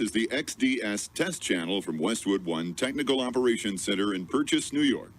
This is the XDS test channel from Westwood One Technical Operations Center in Purchase, New York.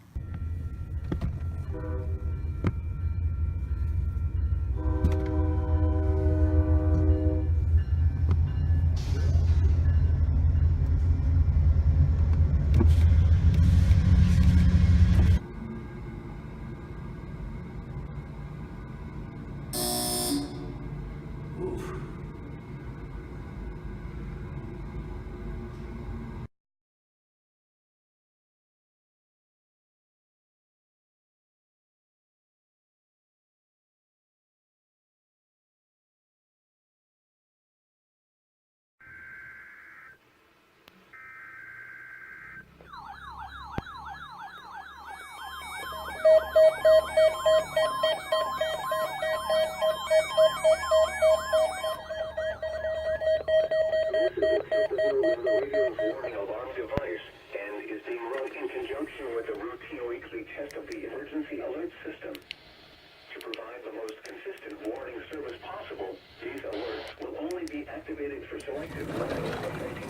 Warning alarm device and is being run in conjunction with a routine weekly test of the emergency alert system. To provide the most consistent warning service possible, these alerts will only be activated for selected warnings affecting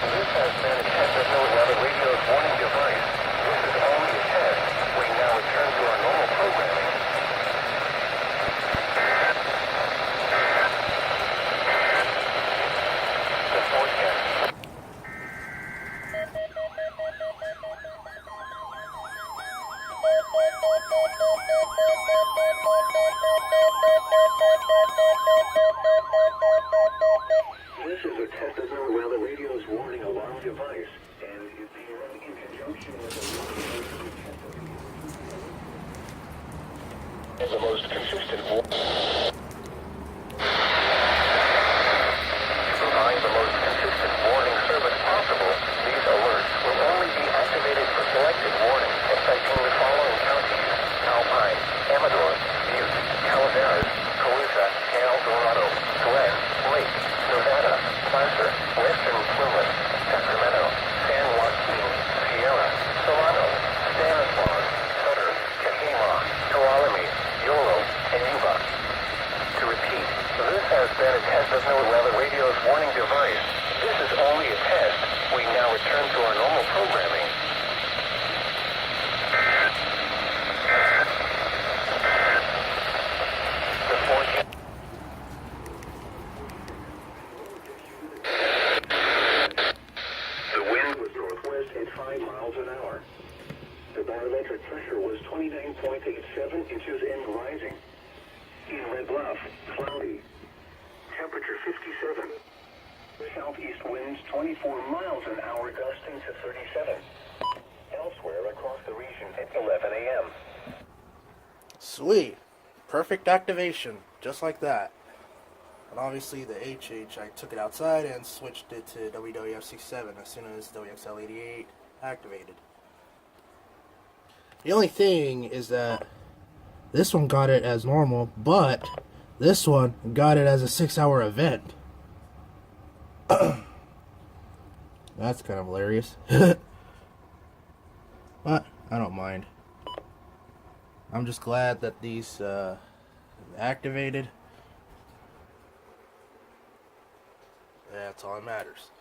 This has been a test of NOAA radio's warning device. This is only a test. We now return to our normal programming. This is a test of NOAA radio's warning alarm device and is being run in conjunction with the most consistent provide the most consistent warning service possible. These alerts will only be activated for selected warnings affecting the following counties: Alpine, Amador, Butte, Calaveras, Colusa, El Dorado, Glen, Lake, Nevada, Placer, Western Plymouth, Sacramento, San Joaquin, Sierra, Solano, Stanislaus, Sutter, Tehama, Tuolumne, Yolo, and Yuba. To repeat, this has been a test of NOAA radio's warning device. This is only a test. We now return to our normal programming. The forecast. The wind was northwest at 5 miles an hour. The barometric pressure was 29.87 inches and rising. In Red Bluff, cloudy. Temperature 57. Southeast winds 24 miles an hour, gusting to 37. Elsewhere across the region at 11 a.m. Sweet. Perfect activation. Just like that. And obviously the HH, I took it outside and switched it to WWF67 as soon as WXL88 activated. The only thing is that this one got it as normal, but this one got it as a 6-hour event. That's kind of hilarious. But I don't mind. I'm just glad that these activated. That's all that matters.